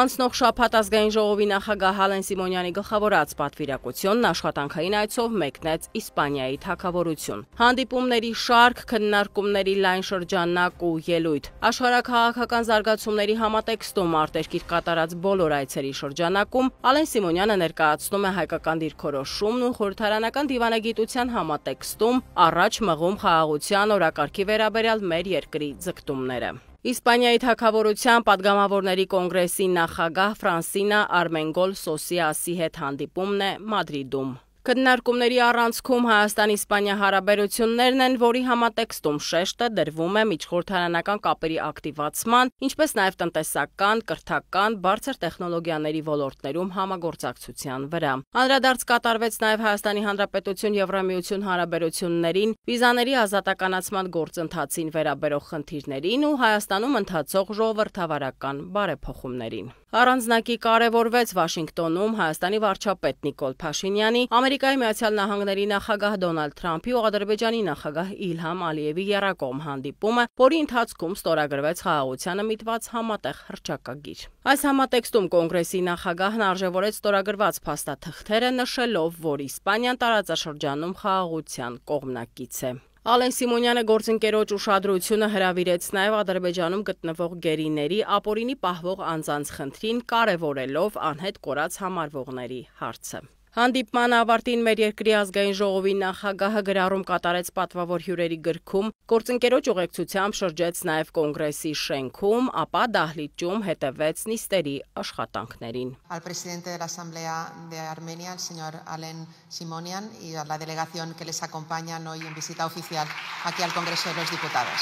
Անցնող շաբաթ ազգային ժողովի նախագահ Ալեն Սիմոնյանի գլխավորած պատվիրակությունն աշխատանքային այցով մեկնեց Իսպանիայի թագավորություն։ Հանդիպումների շարք, քննարկումների լայն շրջանակ ու ելույթ։ Աշխարհաքաղաքական զարգացումների համատեքստում արտերկիր կատարած բոլոր այցերի շրջանակում Ալեն Սիմոնյանը ներկայացնում է հայկական դիրքորոշումն ու խորհրդարանական դիվանագիտության համատեքստում առաջ մղում խաղաղության օրակարգի վերաբերյալ մեր երկրի ձգտումները։ Իսպանիայի թագավորության падգամավորների կոնգրեսի նախագահ Ֆրանսինա Արմենգոլ Սոսիասի հետ հանդիպումն է Մադրիդում։ Քննարկումների առանցքում Հայաստան-Իսպանիա հարաբերություններն են, որի համատեքստում շեշտը դրվում է միջխորհրդարանական կապերի ակտիվացման, ինչպես նաև տնտեսական, կրթական, բարձր տեխնոլոգիաների ոլորտներում համագործակցության վրա։ Անդրադարձ կատարվեց նաև Հայաստանի Հանրապետություն Եվրամիություն հարաբերություններին, վիզաների ազատականացման գործընթացին վերաբերող խնդիրներին ու Հայաստանում ընթացող ժողովրդավարական բարեփոխումներին։ Առանձնակի կարևորվեց Վաշինգտոնում Հայաստանի վարչապետ Նիկոլ Փաշինյանի, Ամերիկայի Միացյալ Նահանգների նախագահ Դոնալդ Թրամփի ու Ադրբեջանի նախագահ Իլհամ Ալիևի եռակողմ հանդիպումը, որի ընթացքում ստորագրվեց խաղաղությանը միտված համատեղ հռչակագիր։ Այս համատեքստում կոնգրեսի նախագահն արժևորեց ստորագրված փաստաթղթերը, նշելով, որ Իսպանիան տարածաշրջանում խաղաղության կողմնակից է։ Ալեն Սիմոնյանը գործընկերոջ ուշադրությունը հրավիրեց նաև Ադրբեջանում գտնվող գերիների ապօրինի պահվող անձանց խնդրին, կարևորելով անհետ կորած համարվողների հարցը։ Հանդիպման ավարտին մեր երկրի ազգային ժողովի նախագահը գրառում կատարեց պատվավոր հյուրերի գրքում, գործընկերոջ ուղեկցությամբ շրջեց նաև կոնգրեսի շենքում, ապա դահլիճում հետևեց նիստերի աշխատանքներին։ Al presidente de la Asamblea de Armenia, el señor Alen Simonian, y a la delegación que les acompañan hoy en visita oficial aquí al Congreso de los Diputados.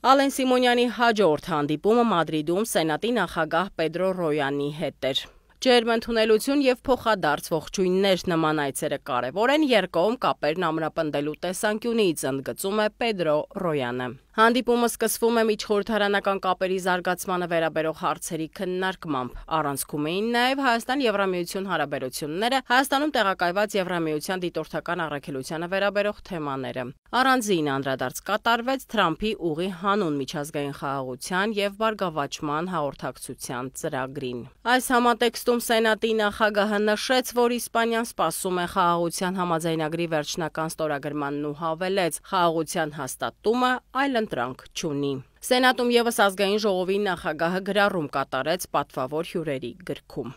Ալեն Սիմոնյանի հաջորդ հանդիպումը Մադրիդում Սենատի նախագահ Պեդրո Ռոյանի հետ էր։ Ջերմընդունելություն եւ փոխադարձ ողջույններ նման այցերը կարևոր են երկկողմ կապերն ամրապնդելու տեսանկյունից, ընդգծում է Պեդրո Ռոյանը։ Հանդիպումը սկսվում է միջխորհրդարանական կապերի զարգացմանը վերաբերող հարցերի քննարկմամբ։ Առանցքում էին նաև Հայաստան-Եվրամիություն հարաբերությունները, Հայաստանում տեղակայված Եվրամիության դիտորդական առաքելությանը վերաբերող թեմաները։ Առանձին անդրադարձ կատարվեց Թրամփի ուղի հանուն միջազգային խաղաղության եւ բարգավաճման հաղորդակցության ծրագրին։ Այս համատեքստում Սենատի նախագահը նշեց, որ Իսպանիան սպասում է խաղաղության համաձայնագրի վերջնական ստորագրմանն ու հավելեց, խաղաղության հաստատումը այլընտրանք չունի։ Սենատում ևս ազգային ժողովի նախագահը գրառում կատարեց պատվավոր հյուրերի գրքում։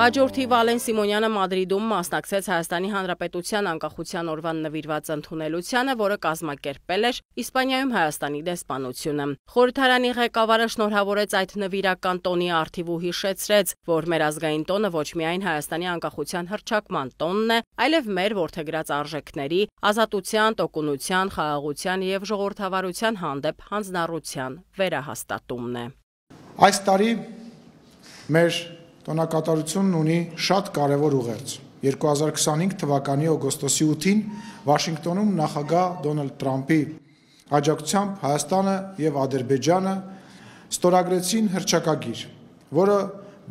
Հաջորդիվ Ալեն Սիմոնյանը Մադրիդում մասնակցեց Հայաստանի Հանրապետության անկախության օրվան նվիրված ընդունելությանը, որը կազմակերպել էր Իսպանիայում Հայաստանի դեսպանությունը։ Խորհրդարանի ղեկավարը շնորհավորեց այդ նվիրական տոնի առթիվ ու հիշեցրեց, որ մեր ազգային տոնը ոչ միայն Հայաստանի անկախության հռչակման տոնն է, այլև մեր որդեգրած արժեքների, ազատության, տոկունության, խաղաղության եւ ժողովրդավարության հանդեպ հանձնառության վերահաստատումն է։ Այս տարի մեր տոնակատարությունն ունի շատ կարևոր ուղերձ։ 2025 թվականի օգոստոսի 8-ին Վաշինգտոնում նախագահ Դոնալդ Թրամփի աջակցությամբ Հայաստանը եւ Ադրբեջանը ստորագրեցին հռչակագիր, որը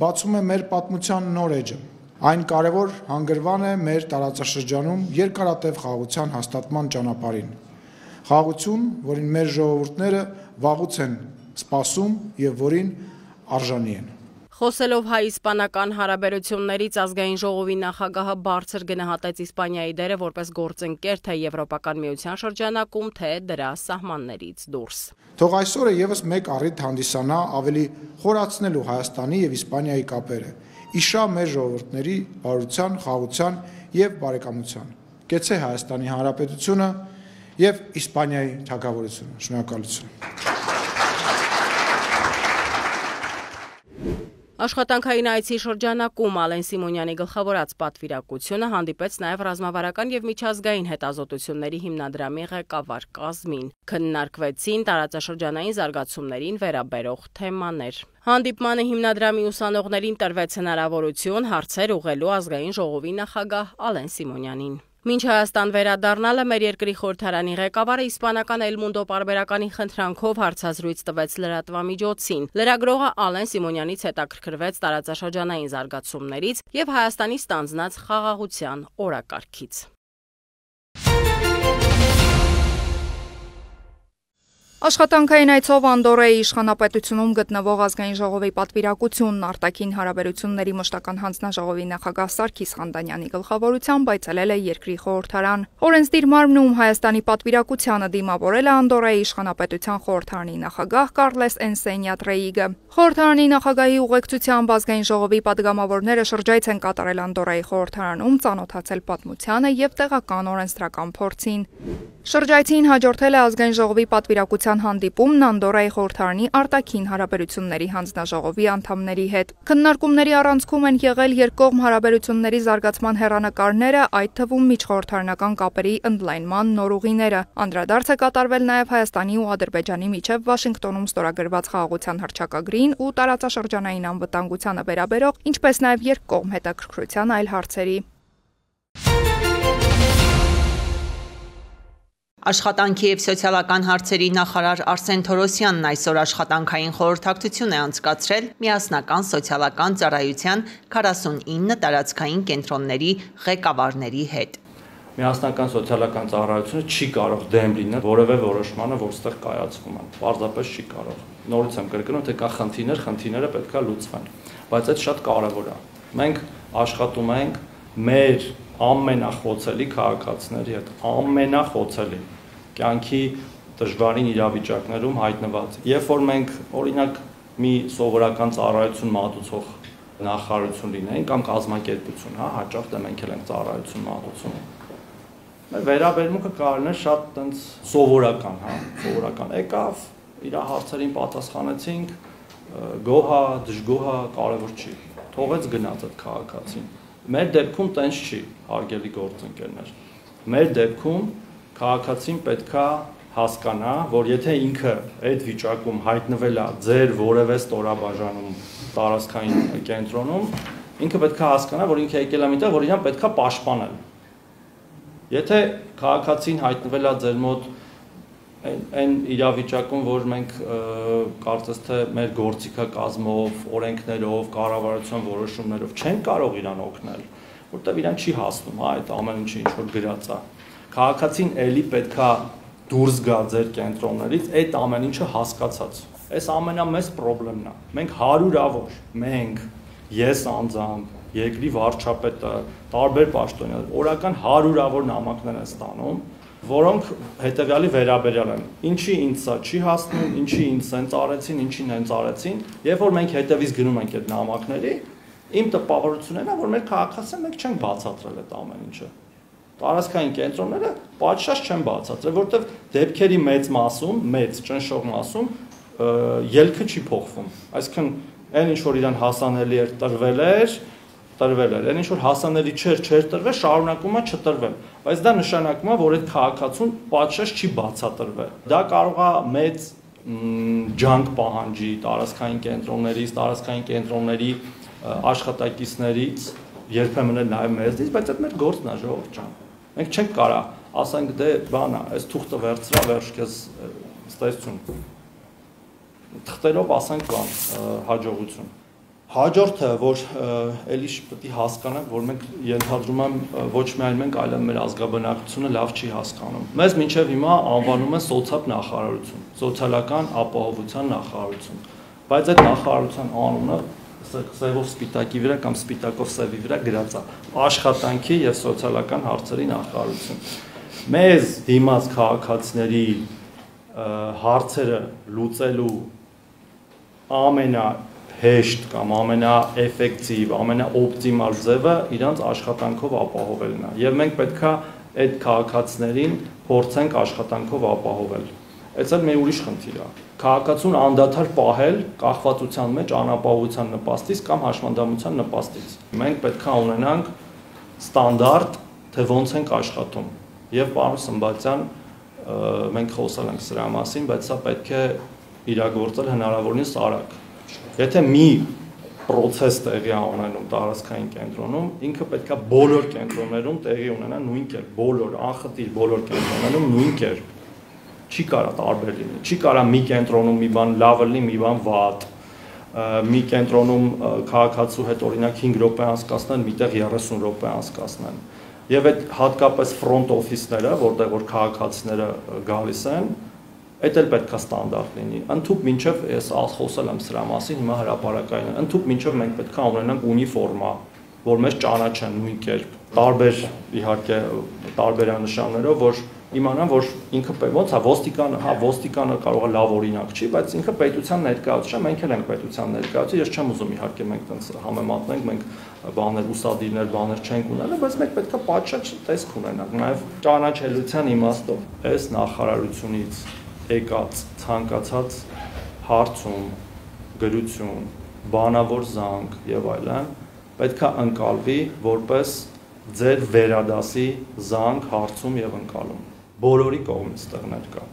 բացում է մեր պատմության նոր էջը։ Այն կարևոր հանգրվան է մեր տարածաշրջանում երկարատև խաղաղության հաստատման ճանապարհին։ Խաղաղություն, որին մեր ժողովուրդները վաղուց են սպասում եւ որին արժանի են։ Խոսելով հայ-իսպանական հարաբերություններից ազգային ժողովի նախագահը բարձր գնահատեց Իսպանիայի դերը որպես գործընկեր թե Եվրոպական միության շրջանակում, թե դրա սահմաններից դուրս։ Թող այսօրը եւս մեկ առիթ հանդիսանա ավելի խորացնելու Հայաստանի եւ Իսպանիայի կապերը, իշա մեր ժողովուրդների բարության, խաղաղության եւ բարեկամության։ Կեցե Հայաստանի Հանրապետությունը եւ Իսպանիայի թագավորությունը։ Շնորհակալություն։ Աշխատանքային այցի շրջանակում Ալեն Սիմոնյանի գլխավորած պատվիրակությունը հանդիպեց նաև ռազմավարական եւ միջազգային հետազոտությունների հիմնադրամի ղեկավար կազմին։ Քննարկվեցին տարածաշրջանային զարգացումներին վերաբերող թեմաներ։ Հանդիպմանը հիմնադրամի ուսանողներին տրվեց հնարավորություն հարցեր ուղղելու ազգային ժողովի նախագահ Ալեն Սիմոնյանին։ Մինչ Հայաստան վերադառնալը մեր երկրի խորհրդարանի ղեկավարը իսպանական El Mundo պարբերականի խնդրանքով հարցազրույց տվեց լրատվամիջոցին։ Լրագրողը Ալեն Սիմոնյանից հետաքրքրվեց տարածաշրջանային զարգացումներից եւ Հայաստանի ստանձնած խաղաղության օրակարգից։ Աշխատանքային այցով Անդորրայի իշխանապետությունում գտնվող ազգային ժողովի պատվիրակությունն արտաքին հարաբերությունների մշտական հանձնաժողովի նախագահ Սարգիս Խանդանյանի գլխավորությամբ այցելել է երկրի խորհրդարան։ Օրենսդիր մարմնում Հայաստանի պատվիրակությանը դիմավորել է Անդորրայի իշխանապետության խորհրդարանի նախագահ Կարլես Էնսենյա Տրեիգը։ Խորհրդարանի նախագահի ուղեկցությամբ ազգային ժողովի պատգամավորները շրջայց են կատարել Անդորրայի խորհրդարանում, ծանոթացել պատմությանը եւ տեղական օրենսդրական փորձին։ Շրջայցին հաջորդել է ազգային ժողովի պատվիրակության հանդիպումն Անդորրայի խորհրդարանի արտաքին հարաբերությունների հանձնաժողովի անդամների հետ։ Քննարկումների առանցքում են եղել երկկողմ հարաբերությունների զարգացման հեռանկարները, այդ թվում միջխորհրդարանական կապերի ընդլայնման նոր ուղիները։ Անդրադարձ է կատարվել նաև Հայաստանի ու Ադրբեջանի միջև Վաշինգտոնում ստորագրված խաղաղության հռչակագրին ու տարածաշրջանային անվտանգությանը վերաբերող, ինչպես նաև երկկողմ հետաքրքրության այլ հարցերի։ Աշխատանքի եւ սոցիալական հարցերի նախարար Արսեն Թորոսյանն այսօր աշխատանքային խորհրդակցություն է անցկացրել միասնական սոցիալական ծառայության 49 տարածքային կենտրոնների ղեկավարների հետ։ Միասնական սոցիալական ծառայությունը չի կարող դեմ լինել որևէ որոշմանը, որ ստեղ կայացվում է։ Պարզապես չի կարող։ Նորից եմ կրկնում, թե կա խնդիրները պետք է լուծվեն, բայց այդ շատ կարևոր է։ Մենք աշխատում ենք մեր ամենախոցելի քաղաքացիների հետ, ամենախոցելի կյանքի դժվարին իրավիճակներում հայտնված։ Երբ որ մենք օրինակ մի սովորական ծառայություն մատուցող նախարարություն լինենք կամ կազմակերպություն, հաճախ դե մենք էլ ենք ծառայություն մատուցում։ Մեր վերաբերմունքը կարողն է շատ տենց սովորական, եկավ, իր հարցերին պատասխանեցինք, գոհա, դժգոհա, կարևոր չի։ Թողեց գնաց այդ քաղաքացին։ Մեր դեպքում տենց չի, հարգելի գործընկերներ։ Մեր դեպքում քաղաքացին պետքա հասկանա, որ եթե ինքը այդ վիճակում հայտնվել է ձեր որևէ ստորաբաժանում տարածքային կենտրոնում, ինքը պետքա հասկանա, որ ինքը եկել է միտեղ, որ իրան պետքա պաշտպանել։ Եթե քաղաքացին հայտնվել է ձեր մոտ այն իրավիճակում, որ մենք կարծես թե մեր գործիքակազմով, օրենքներով, կառավարության որոշումներով չենք կարող իրան օգնել, որտեղ իրան չի հասնում, այդ ամեն ինչը ինչ որ գրած է։ Քաղաքացին էլի պետքա դուրս գա ձեր կենտրոններից, այդ ամեն ինչը հասկացած։ Այս ամենամեծ խնդիրն է։ Մենք հարյուրավոր, ես անձամբ, երկրի վարչապետը, տարբեր պաշտոնյաներ, օրական հարյուրավոր նամակներ են ստանում, որոնք հետևյալի վերաբերյալ են։ Ինչի ինձ սա չի հասնում, ինչի ինձ սենց արեցին, ինչին հենց արեցին, երբ որ մենք հետևից գնում ենք այդ նամակների, իմ տպավորությունն է, որ մեր քաղաքացիները մենք չենք բացատրել այդ ամեն ինչը։ Տարածքային կենտրոնները պատշաճ չեն բացատրել, որովհետև դեպքերի մեծ մասում, մեծ ճնշող մասում ելքը չի փոխվում։ Այսինքն այն ինչ որ իրան հասանելի էր տրվել էր, այն ինչ որ հասանելի չէր տրվել, շարունակում է չտրվել, բայց դա նշանակում է, որ այդ քաղաքացուն պատշաճ չի բացատրվել։ Դա կարող է մեծ ջանք պահանջի տարածքային կենտրոններից, տարածքային կենտրոնների աշխատակիցներից, երբեմն էլ նաև մեզնից, բայց այդ մեր գործն է, ժողովուրդ ջան։ Մենք չենք կարող ասենք դե բան է, այս թուղթը վերցրա, վերջ քեզ ստեցություն։ Թղթերով ասենք բան, հաջողություն։ Հաջորդը, որ էլի պետք է հասկանանք, որ մենք ենթադրում եմ ոչ միայն մենք, այլև մեր ազգաբնակչությունը լավ չի հասկանում։ Մեզ մինչև հիմա անվանում են սոցիալ նախարարություն, սոցիալական ապահովության նախարարություն, բայց այդ նախարարության անունը սևով սպիտակի վրա կամ սպիտակով սևի վրա գրած է աշխատանքի եւ սոցիալական հարցերի նախարարություն։ Մեզ դիմաց քաղաքացիների հարցերը լուծելու ամենահեշտ կամ ամենաէֆեկտիվ, ամենաօպտիմալ ձևը իրանց աշխատանքով ապահովելն է։ Եվ մենք պետքա այդ քաղաքացիներին փորձենք աշխատանքով ապահովել։ Այս էլ մեր ուրիշ խնդիր է։ Քաղաքացուն անդադար պահել կախվածության մեջ անապահովության նպաստից կամ հաշմանդամության նպաստից։ Մենք պետք է ունենանք ստանդարտ, թե ոնց ենք աշխատում։ Եվ պարոն Սմբատյան, մենք խոսել ենք սրա մասին, բայց սա պետք է իրագործել հնարավորինս արագ։ Եթե մի պրոցես տեղի ունենում տարածքային կենտրոնում, ինքը պետք է բոլոր կենտրոններում տեղի ունենա նույն կերպ, բոլոր անխտիր բոլոր կենտրոններում նույն կերպ։ Չի կարա տարբեր լինի, չի կարա մի կենտրոնում մի բան լավ լինի, մի բան վատ, մի կենտրոնում քաղաքացու հետ օրինակ 5 րոպե անցկացնեն, միտեղ 30 րոպե անցկացնեն։ Եվ այդ հատկապես ֆրոնտ օֆիսները, որտեղ որ քաղաքացիները գալիս են, այդ էլ պետք է ստանդարտ լինի։ Ընդհուպ մինչև ես խոսել եմ սրա մասին, հիմա հրապարակային, ընդհուպ մինչև մենք պետք է ունենանք ունիֆորմա, որ մեզ ճանաչեն նույն կերպ։ Տարբեր իհարկե տարբերանշաններով, որ իմանան, որ ինքը ոնց է ոստիկանը կարող է լավ օրինակ չի, բայց ինքը պետության ներկայացուցիչ է, մենք էլ ենք պետության ներկայացուցիչ, ես չեմ ուզում իհարկե մենք տենց համեմատնենք, մենք բաներ ուսադիրներ, բաներ չենք ունենա, բայց մենք պետք է պատշաճ տեսք ունենանք, նաև ճանաչելիության իմաստով։ Այս նախարարությունից եկած ցանկացած հարցում, գրություն, բանավոր զանգ եւ այլն պետք է ընկալվի որպես ձեր վերադասի զանգ, հարցում եւ ընկալում։ Բոլորի կողմից տեղներ կա։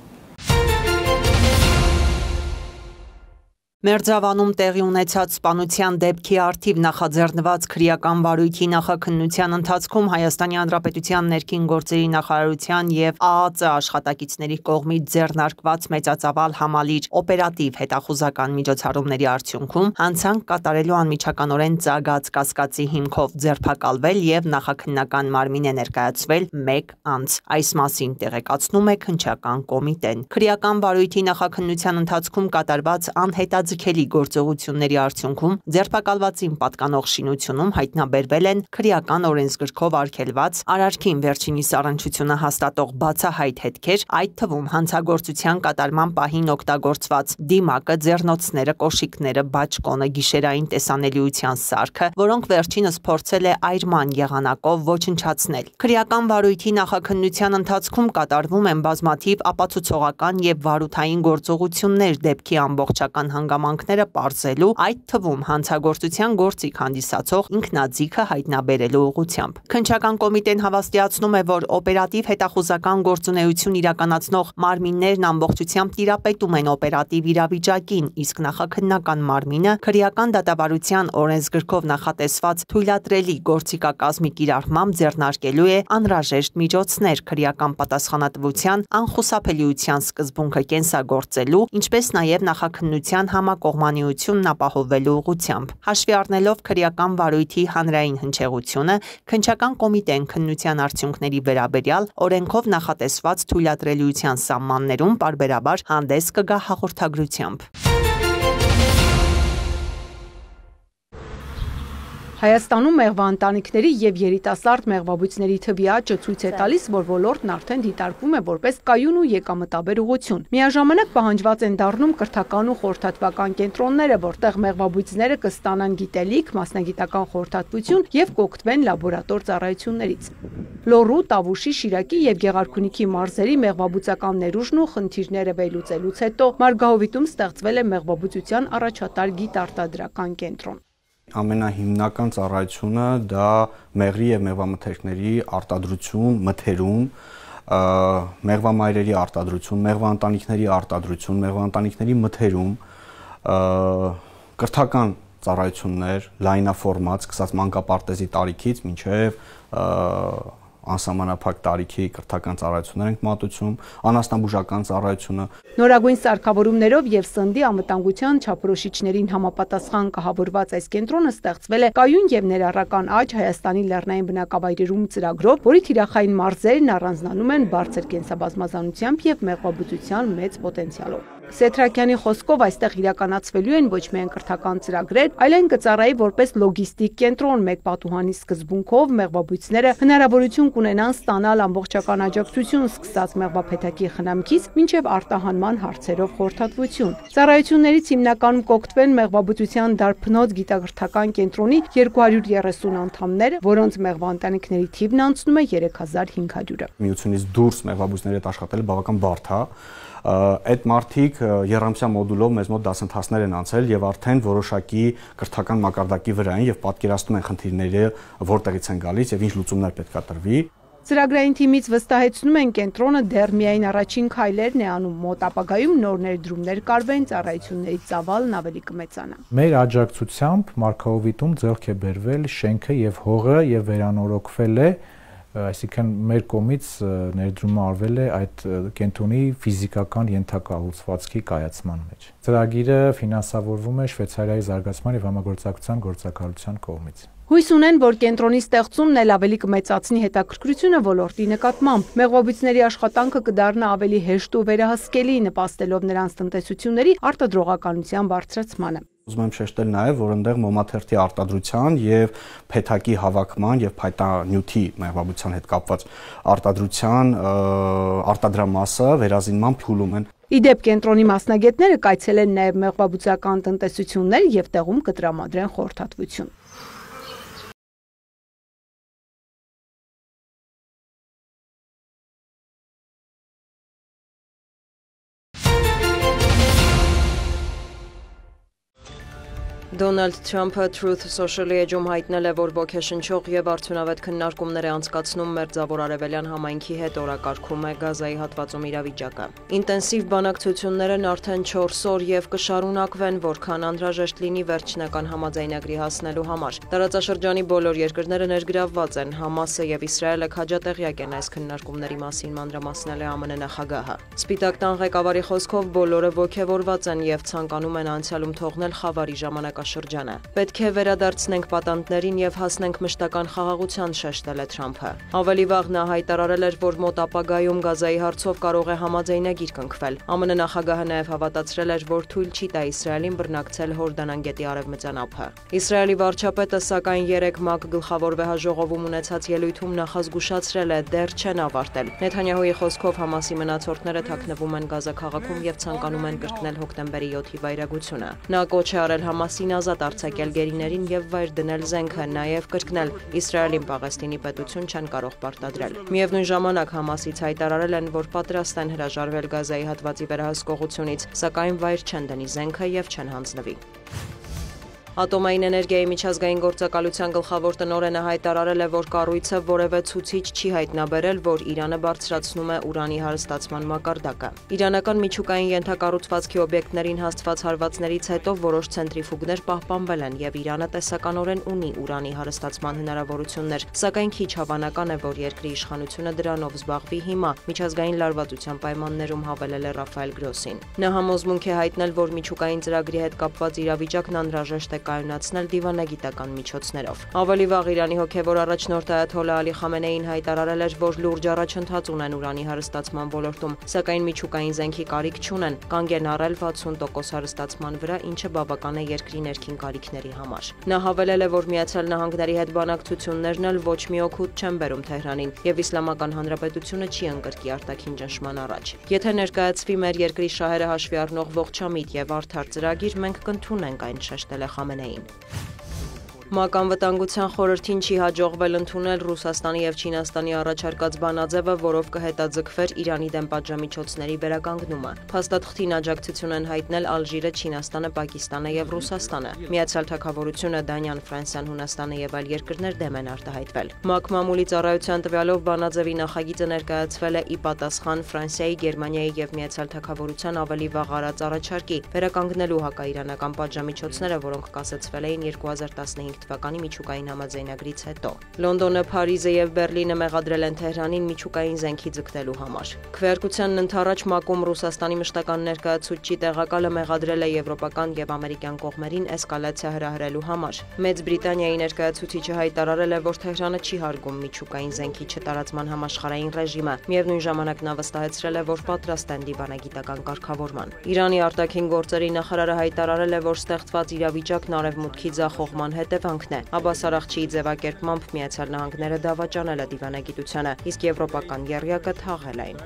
Մերձավանում տեղի ունեցած սպանության դեպքի առթիվ նախաձեռնված քրեական վարույթի նախաքննության ընթացքում Հայաստանի Հանրապետության ներքին գործերի նախարարության եւ ԱԱԾ աշխատակիցների կողմից ձեռնարկված մեծածավալ համալիր օպերատիվ հետախուզական միջոցառումների արդյունքում հանցանք կատարելու անմիջականորեն ծագած կասկածի հիմքով ձերբակալվել եւ նախաքննական մարմին է ներկայացվել 1 անձ։ Այս մասին տեղեկացնում է քննչական կոմիտեն։ Քրեական վարույթի նախաքննության ընթացքում կատարված անհետաձգելի գործողությունների արդյունքում ձերբակալվածին պատկանող շինությունում հայտնաբերվել են քրեական օրենսգրքով արգելված արարքին վերջինիս առնչությունը հաստատող բացահայտ հետքեր, այդ թվում հանցագործության կատարման պահին օգտագործված դիմակը, ձեռնոցները, կոշիկները, բաճկոնը, գիշերային տեսանելիության սարքը, որոնք վերջինս փորձել է այրման եղանակով ոչնչացնել։ Քրեական վարույթի նախաքննության ընթացքում կատարվում են բազմաթիվ ապացուցողական եւ վարութային գործողություններ դեպքի ամբողջական հանգամանքները պարզելու, այդ թվում հանցագործության գործիք հանդիսացող ինքնաձիգը հայտնաբերելու ուղղությամբ։ Քննչական կոմիտեն հավաստիացնում է, որ օպերատիվ հետախուզական գործունեություն իրականացնող մարմիններն ամբողջությամբ տիրապետում են օպերատիվ իրավիճակին, իսկ նախաքննական մարմինը քրեական դատավարության օրենսգրքով նախատեսված թույլատրելի գործիքակազմի կիրառմամբ ձեռնարկելու է անհրաժեշտ միջոցներ քրեական պատասխանատվության անխուսափելիության սկզբունքը կենսագործելու, ինչպես նաև նախաքննության համակողմանիությունն ապահովելու ուղղությամբ։ Հաշվի առնելով քրեական վարույթի հանրային հնչեղությունը, քննչական կոմիտեն քննության արդյունքների վերաբերյալ օրենքով նախատեսված թույլատրելիության սահմաններում պարբերաբար հանդես կգա հաղորդագրությամբ։ Հայաստանում մեղվա ընտանիքների եւ երիտասարդ մեղվաբույծների թվի աճը ցույց է տալիս, որ ոլորտն արդեն դիտարկվում է որպես կայուն ու եկամտաբեր ուղղություն։ Միաժամանակ պահանջված են դառնում կրթական ու խորհրդատվական կենտրոնները, որտեղ մեղվաբույծները կստանան գիտելիք, մասնագիտական խորհրդատվություն եւ կօգտվեն լաբորատոր ծառայություններից։ Լոռու, Տավուշի, Շիրակի եւ Գեղարքունիքի մարզերի մեղվաբույծական ներուժն ու խնդիրները վերլուծելուց հետո Մարգահովիտում ստեղծվել է մեղվաբույծության առաջատար գիտարտադրական կենտրոն։ Ամենահիմնական ծառայությունը դա մեղրի եւ մեղվամթերքների արտադրություն, մթերում, մեղվամայրերի արտադրություն, մեղվաընտանիքների արտադրություն, մեղվաընտանիքների մթերում, կրթական ծառայություններ, լայնաֆորմատ, սկսած մանկապարտեզի տարիքից մինչեւ անսահմանափակ տարիքի կրթական ծառայություններ ենք մատուցում, անասնաբուժական ծառայությունը։ Նորագույն սարքավորումներով եւ սննդի անվտանգության չափորոշիչներին համապատասխան կահավորված այս կենտրոնը ստեղծվել է կայուն եւ ներառական աճ Հայաստանի լեռնային բնակավայրերում ծրագրով, որի թիրախային մարզերն առանձնանում են բարձր կենսաբազմազանությամբ եւ մեղվաբուծության մեծ պոտենցիալով։ Սեթրակյանի խոսքով այստեղ իրականացվելու են ոչ միայն կրթական ծրագրեր, այլև կծառայի որպես լոգիստիկ կենտրոն մեկ պատուհանի սկզբունքով մեղվաբույծները հնարավորություն կունենան ստանալ ամբողջական աջակցություն սկսած մեղվափեթակի խնամքից մինչև արտահանման հարցերով խորհրդատվություն։ Ծառայություններից հիմնականում կօգտվեն մեղվաբուծության դարբնոց գիտակրթական կենտրոնի 230 անդամներ, որոնց մեղվաընտանիքների թիվն անցնում է 3500-ը։ Միությունից դուրս մեղվաբույծների հետ աշխատելը բավական բարդ է, այդ մարդիկ երամսյա մոդուլով մեզ մոտ դասընթացներ են անցել եւ արդեն որոշակի կրթական մակարդակի վրա են եւ պատկերացնում են խնդիրները որտեղից են գալիս եւ ինչ լուծումներ պետք է տրվի։ Ծրագրային թիմից վստահեցնում են կենտրոնը դեռ միայն առաջին քայլերն է անում, մոտ ապագայում նոր ներդրումներ կարվեն, ծառայությունների ծավալն ավելի կմեծանա։ Մեր աջակցությամբ Մարգարովիտում ձեռք է բերվել շենքը եւ հողը եւ վերանորոգվել է, այսինքն մեր կողմից ներդրումը արվել է այդ կենտրոնի ֆիզիկական ենթակառուցվածքի կայացման մեջ։ Ծրագիրը ֆինանսավորվում է Շվեյցարիայի զարգացման եւ համագործակցության գործակալության կողմից։ Հույս ունեն, որ կենտրոնի ստեղծումն էլ ավելի կմեծացնի հետաքրքրությունը ոլորտի նկատմամբ։ Մեղվաբույծների աշխատանքը կդառնա ավելի հեշտ ու վերահսկելի, նպաստելով նրանց տնտեսությունների արտադրողականության բարձրացմանը։ Ուզում եմ շեշտել նաև, որ այնտեղ մոմաթերթի արտադրության եւ փեթակի հավաքման եւ փայտանյութի մեղվաբույծության հետ կապված արտադրության արտադրամասը վերազինման փուլում են։ Իդեպ կենտրոնի մասնագետները կայցելեն նաև մեղվաբույծական տնտեսություններ եւ տեղում կտրամադրեն խորհրդատվություն։ Դոնալդ Թրամփը Truth Social-ի էջում հայտնել է, որ ոգեշնչող եւ արդյունավետ քննարկումներ է անցկացնում Մերձավոր Արևելյան համայնքի հետ օրակարգում է Գազայի հատվածում իրավիճակը։ Ինտենսիվ բանակցություններն արդեն 4 օր եւ կշարունակվեն, որքան անհրաժեշտ լինի վերջնական համաձայնագրի հասնելու համար։ Տարածաշրջանի բոլոր երկրները ներգրավված են, Համասը եւ Իսրայելը քաջատեղյակ են այս քննարկումների մասին, մանրամասնել է ԱՄՆ նախագահը։ Սպիտակ տան ղեկավարի խոսքով բոլորը ոգևորված են եւ ցանկանում են անցյալում թողնել խավարի ժամանակաշրջանը։ Պետք է վերադարձնենք պատանդներին եւ հասնենք մշտական խաղաղության, շեշտել է Թրամփը։ Ավելի վաղ նա հայտարարել էր, որ մոտ ապագայում Գազայի հարցով կարող է համաձայնագիր կնքվել։ ԱՄՆ նախագահը նաեւ հավատացրել էր, որ թույլ չի տա Իսրայելին բռնակցել Հորդանան գետի արևմտյան ափը։ Իսրայելի վարչապետը սակայն 3 ՄԱԿ գլխավոր վեհաժողովում ունեցած ելույթում նախազգուշացրել է, դեռ չեն ավարտել։ Նեթանյահուի խոսքով Համասի մնացորդները թաքնվում են Գազա քաղաքում եւ ցանկանում են կրկնել հոկտեմբերի 7-ի վայրագությունը։ Նա կոչ է արել Համասին ազատ արձակել գերիներին եւ վայր դնել զենքը, նաեւ կրկնել Իսրայելին Պաղեստինի պետություն չեն կարող պարտադրել։ Միևնույն ժամանակ Համասից հայտարարել են, որ պատրաստ են հրաժարվել Գազայի հատվածի վերահսկողությունից, սակայն վայր չեն դնի զենքը եւ չեն հանձնվի։ Ատոմային էներգիայի միջազգային գործակալության գլխավոր տնօրենը հայտարարել է, որ կառույցը որևէ ցուցիչ չի հայտնաբերել, որ Իրանը բարձրացնում է ուրանի հարստացման մակարդակը։ Իրանական միջուկային ենթակառուցվածքի օբյեկտներին հաստված հարվածներից հետո որոշ ցենտրիֆուգներ պահպանվել են եւ Իրանը տեսականորեն ունի ուրանի հարստացման հնարավորություններ, սակայն քիչ հավանական է, որ երկրի իշխանությունը դրանով զբաղվի հիմա, միջազգային լարվածության պայմաններում հավելել է Ռաֆայել Գրոսին։ Նա համոզմունք է հայտնել, որ միջուկային ծրագրի հետ կապված իրավիճակն անհրաժեշտ է կայունացնել դիվանագիտական միջոցներով։ Ավելի վաղ Իրանի հոգևոր առաջնորդ Այաթոլլա Ալի Խամենեին հայտարարել էր, որ լուրջ առաջընթաց ունեն ուրանի հարստացման ոլորտում, սակայն միջուկային զենքի կարիք չունեն, կանգ են առել 60% հարստացման վրա, ինչը բավական է երկրի ներքին կարիքների համար։ Նա հավելել է, որ Միացյալ Նահանգների հետ բանակցություններն էլ ոչ մի օգուտ չեն բերում Թեհրանին, եւ Իսլամական Հանրապետությունը չի ընկրկի արտաքին ճնշման առաջ։ Եթե ներկայացվի մեր երկրի շահերը հաշվի առնող ողջամիտ եւ արդար ծրագիր, մենք կընդունենք այն, շեշտել է Խամենեին։ ՄԱԿ անվտանգության խորհրդին չի հաջողվել ընդունել Ռուսաստանի եւ Չինաստանի առաջարկած բանաձևը, որով կհետաձգվեր Իրանի դեմ պատժամիջոցների վերականգնումը։ Փաստաթղթին աջակցություն են հայտնել Ալժիրը, Չինաստանը, Պակիստանը եւ Ռուսաստանը։ Միացյալ Թագավորությունը, Դանիան, Ֆրանսիան, Հունաստանը եւ այլ երկրներ դեմ են արտահայտվել։ ՄԱԿ մամուլի ծառայության տվյալով բանաձևի նախագիծը ներկայացվել է ի պատասխան Ֆրանսիայի, Գերմանիայի եւ Միացյալ Թագավորության ավելի վաղ արած առաջարկի վերականգնելու հակաիրանական պատժամիջոցները, որոնք կասեցվել էին 2015 թվականի միջուկային համաձայնագրից հետո։ Լոնդոնը, Փարիզը եւ Բերլինը մեղադրել են Թեհրանին միջուկային զենքի ձգտելու համար։ Քվեարկությանն ընդառաջ ՄԱԿ-ում Ռուսաստանի մշտական ներկայացուցիչի տեղակալը մեղադրել է եվրոպական եւ ամերիկյան կողմերին էսկալացիա հրահրելու համար։ Մեծ Բրիտանիայի ներկայացուցիչը հայտարարել է, որ Թեհրանը չի հարգում միջուկային զենքի չտարածման համաշխարհային ռեժիմը։ Միևնույն ժամանակ նա վստահեցրել է, որ պատրաստ են դիվանագիտական կարգավորման։ Իրանի արտաքին գործերի նախարարը հայտարարել է, որ ստեղծված իրավիճակն արևմուտքի ձախողման հետևանքն է։ Աբբաս Արաղչիի ձևակերպմամբ Միացյալ Նահանգները դավաճանել է դիվանագիտությանը, իսկ եվրոպական եռյակը թաղել այն։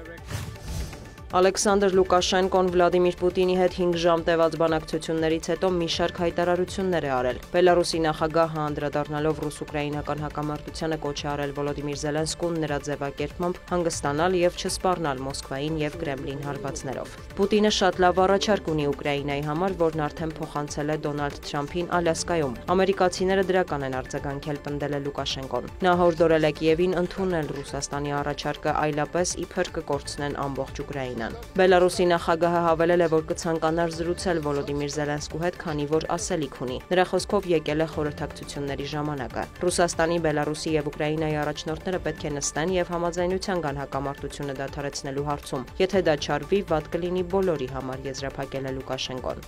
Ալեքսանդր Լուկաշենկոն Վլադիմիր Պուտինի հետ 5 ժամ տևած բանակցություններից հետո մի շարք հայտարարություններ է արել։ Բելարուսի նախագահը անդրադառնալով ռուս-ուկրաինական հակամարտությանը կոչ է արել Վոլոդիմիր Զելենսկուն նրա ձևակերպմամբ հանգստանալ եւ չսպառնալ Մոսկվային եւ Կրեմլին հարվածներով։ Պուտինը շատ լավ առաջարկ ունի Ուկրաինայի համար, որն արդեն փոխանցել է Դոնալդ Թրամփին Ալյասկայում։ Ամերիկացիները դրական են արձագանքել, պնդել է Լուկաշենկոն։ Նա հորդորել է Կիևին ընդունել Ռուսաստանի առաջարկը, այլապես իբր կկորցնեն ամբողջ Ուկրաինան։ Բելարուսի նախագահը հավելել է, որ կցանկանար զրուցել Վոլոդիմիր Զելենսկու հետ, քանի որ ասելիք ունի։ Նրա խոսքով եկել է խորհրդակցությունների ժամանակը։ Ռուսաստանի, Բելարուսի եւ Ուկրաինայի առաջնորդները պետք է նստեն եւ համաձայնության գան հակամարտությունը դադարեցնելու հարցում։ Եթե դա չարվի, վատ կլինի բոլորի համար, եզրափակել է Լուկաշենկոն։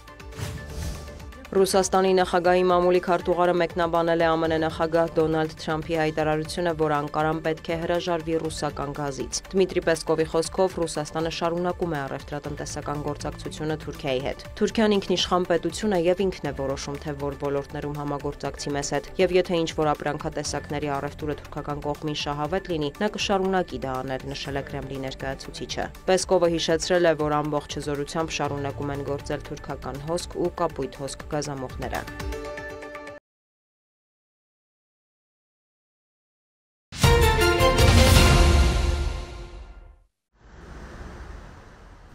Ռուսաստանի նախագահի մամուլի քարտուղարը մեկնաբանել է ԱՄՆ նախագահ Դոնալդ Թրամփի հայտարարությունը, որ Անկարան պետք է հրաժարվի ռուսական գազից։ Դմիտրի Պեսկովի խոսքով Ռուսաստանը շարունակում է առևտրատնտեսական գործակցությունը Թուրքիայի հետ։ Թուրքիան ինքնիշխան պետություն է եւ ինքն է որոշում, թե որ ոլորտներում համագործակցի մեզ հետ, եւ եթե ինչ-որ ապրանքատեսակների առևտուրը թուրքական կողմին շահավետ լինի, նա կշարունակի դա անել, նշել է Կրեմլի ներկայացուցիչը։ Պեսկովը հիշեցրել է, որ ամբողջ հզորությամբ շարունակում են գործել թուրքական հոսք ու կապույտ հոսք գազամուղները։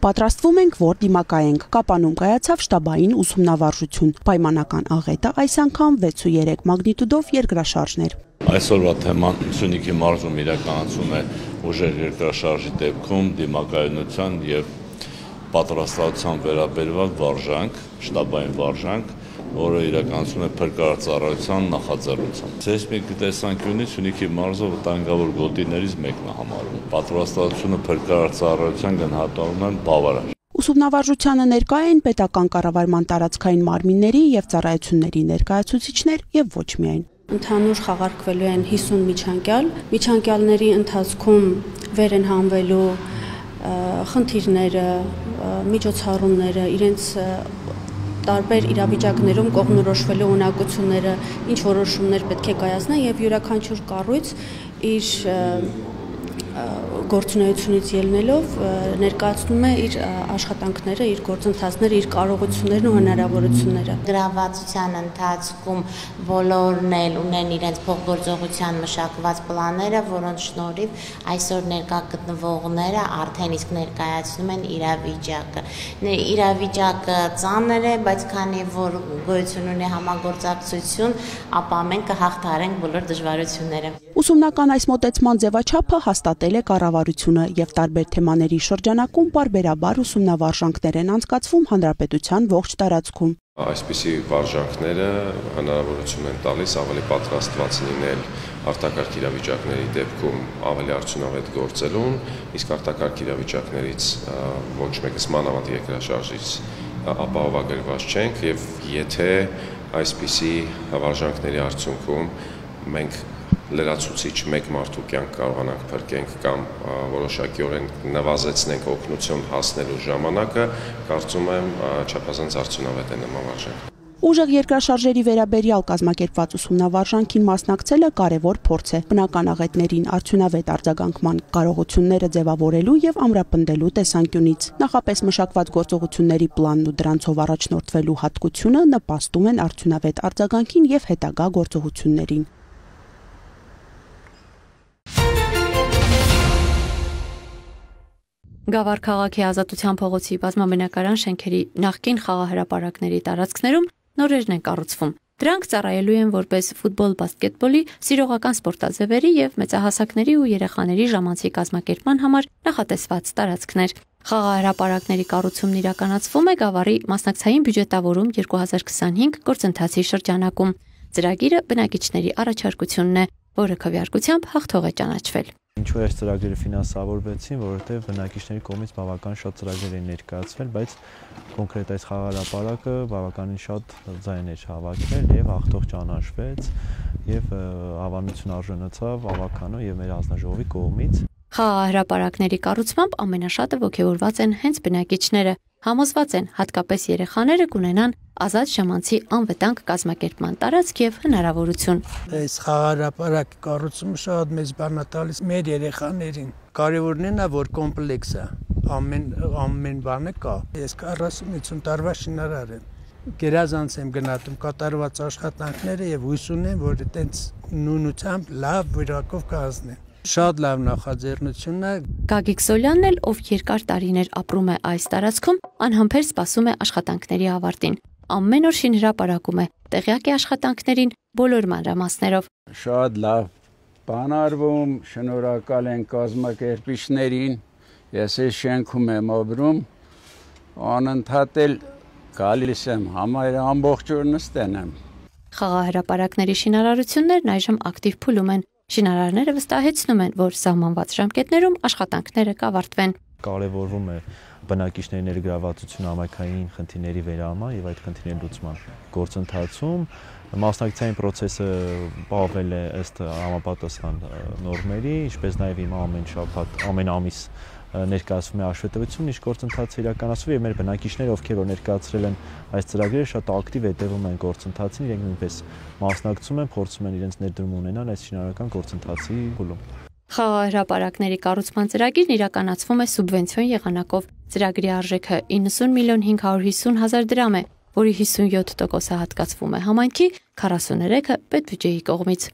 Պատրաստվում ենք, որ դիմակայենք։ Կապանում կայացավ շտաբային ուսումնավարժություն։ Պայմանական աղետը այս անգամ 6.3 մագնիտուդով երկրաշարժներ։ Այսօրվա թեման Սյունիքի մարզում իրականացում է ուժեղ երկրաշարժի դեպքում դիմակայունության եւ պատրաստվածության վերաբերված վարժանք, շտաբային վարժանք, որը իրականացում է փրկարարծառայության նախաձեռնությամբ։ Սեյսմիկ տեսանկյունից Սյունիքի մարզը վտանգավոր գոտիներից մեկն է համարվում։ Պատրաստվածությունը փրկարարծառայության գնահատվում են բավարար։ Ուսումնավարժությանը ներկա են պետական կառավարման տարածքային մարմինների եւ ծառայությունների ներկայացուցիչներ եւ ոչ միայն։ Ընդհանուր խաղարկվելու են 50 միջանկյալ։ Միջանկյալների ընթացքում վեր են հանվելու խնդիրները, միջոցառումները, իրենց տարբեր իրավիճակներում կողմնորոշվելու ունակությունները, ինչ որոշումներ պետք է կայացնեն եւ յուրաքանչյուր կառույց իր գործունեությունից ելնելով ներկայացնում է իր աշխատանքները, իր գործընթացները, իր կարողություններն ու հնարավորությունները։ Գրավվածության ընթացքում բոլորն էլ ունեն իրենց փոխգործողության մշակված պլանները, որոնց շնորհիվ այսօր ներկա գտնվողները արդեն իսկ ներկայացնում են իրավիճակը։ Իրավիճակը ծանր է, բայց քանի որ գոյություն ունի համագործակցություն, ապա մենք կհաղթարենք բոլոր դժվարությունները։ Ուսումնական այս մոտեցման ձևաչափը հաստատել է կառավարությունը եւ տարբեր թեմաների շրջանակում բարբերաբար ուսումնավարժանքներ են անցկացվում հանրապետության ողջ տարածքում։ Այսպիսի վարժանքները հնարավորություն են տալիս ավելի պատրաստված լինել արտակարգ իրավիճակների դեպքում ավելի արդյունավետ գործելուն, իսկ արտակարգ իրավիճակներից ոչ մեկս մանավանդ երկրաշարժից ապահովագրված չենք եւ եթե այսպիսի վարժանքների արդյունքում մենք լրացուցիչ մեկ մարդու կյանք կարողանանք փրկենք կամ որոշակիորեն նվազեցնենք օգնություն հասնելու ժամանակը, կարծում եմ չափազանց արդյունավետ է նման վարժանք։ Ուժեղ երկրաշարժերի վերաբերյալ կազմակերպված ուսումնավարժանքին մասնակցելը կարևոր փորձ է բնական աղետներին արդյունավետ արձագանքման կարողությունները ձևավորելու եւ ամրապնդելու տեսանկյունից։ Նախապես մշակված գործողությունների պլանն ու դրանցով առաջնորդվելու հատկությունը նպաստում են արդյունավետ արձագանքին եւ հետագա գործողություններին։ Գավառ քաղաքի Ազատության փողոցի բազմաբնակարան շենքերի նախկին խաղահրապարակների տարածքներում նորերն են կառուցվում։ Դրանք ծառայելու են որպես ֆուտբոլ, բասկետբոլի, սիրողական սպորտաձևերի եւ մեծահասակների ու երեխաների ժամանցի կազմակերպման համար նախատեսված տարածքներ։ Խաղահրապարակների կառուցումն իրականացվում է Գավառի մասնակցային բյուջետավորում 2025 գործընթացի շրջանակում։ Ծրագիրը բնակիչների առաջարկությունն է, որը քվեարկությամբ հաղթող է ճանաչվել։ Ինչու այս ծրագրերը ֆինանսավորվեցին, որովհետև բնակիչների կողմից բավական շատ ծրագրեր են ներկայացվել, բայց կոնկրետ այս խաղահրապարակը բավականին շատ ձայն էր հավաքվել եւ հաղթող ճանաչվեց եւ հավանություն արժանացավ ավականու եւ մեր հանձնաժողովի կողմից։ Խաղահրապարակների կառուցմամբ ամենաշատը ոգևորված են հենց բնակիչները, համոզված են հատկապես երեխաները կունենան ազատ ժամանցի անվտանգ կազմակերպման տարածք եւ հնարավորություն։ Այս խաղահրապարակի կառուցումը շատ մեծ բան է տալիս մեր երեխաներին։ Կարևորն է նա, որ կոմպլեքս է, ամեն բանը կա։ Ես 40-50 տարվա շինարար եմ։ Գերազանց եմ գնահատում կատարված աշխատանքները եւ հույս ունեմ, որ այտենց նույնությամբ լավ վիճակով կհասնեն։ Շատ լավ նախաձեռնություն է։ Գագիկ Սոլյանն էլ, ով երկար տարիներ ապրում է այս տարածքում, անհամբեր սպասում է աշխատանքների ավարտին։ Ամեն օր շինհրապարակում է, տեղյակ է աշխատանքներին բոլոր մանրամասներով։ Շատ լավ բան արվում, շնորհակալ են կազմակերպիչներին։ Ես այս շենքում եմ ապրում, անընդհատ գալիս եմ, համարյա ամբողջ օր նստել եմ։ Խաղահրապարակների շինարարություններն այժմ ակտիվ փուլում են։ Շինարարները վստահեցնում են, որ սահմանված ժամկետներում աշխատանքները կավարտվեն։ Կարևորվում է բնակիչների ներգրավվածությունը համայնքային խնդիրների վերահման եւ այդ խնդիրների լուծման գործընթացում մասնակցային process-ը պահվել է ըստ համապատասխան նորմերի, ինչպես նաեւ հիմա ամեն շաբաթ, ամեն ամիս ներկայացվում է հաշվետվություն, ինչ գործընթացը իրականացվում եւ մեր բնակիչները, ովքեր որ ներկայացրել են այս ծրագրերը, շատ ակտիվ հետևում են գործընթացին, իրենք նույնպես մասնակցում են, փորձում են իրենց ներդրում ունենալ այս շինարարական գործընթացի փուլում։ Խաղահրապարակների կառուցման ծրագիրն իրականացվում է սուբվենցիոն եղանակով։ Ծրագրի արժեքը 90 միլիոն 550 հազար դրամ է, որի 57%-ը հատկացվում է համայնքի, 43%-ը պետբյուջեի կողմից։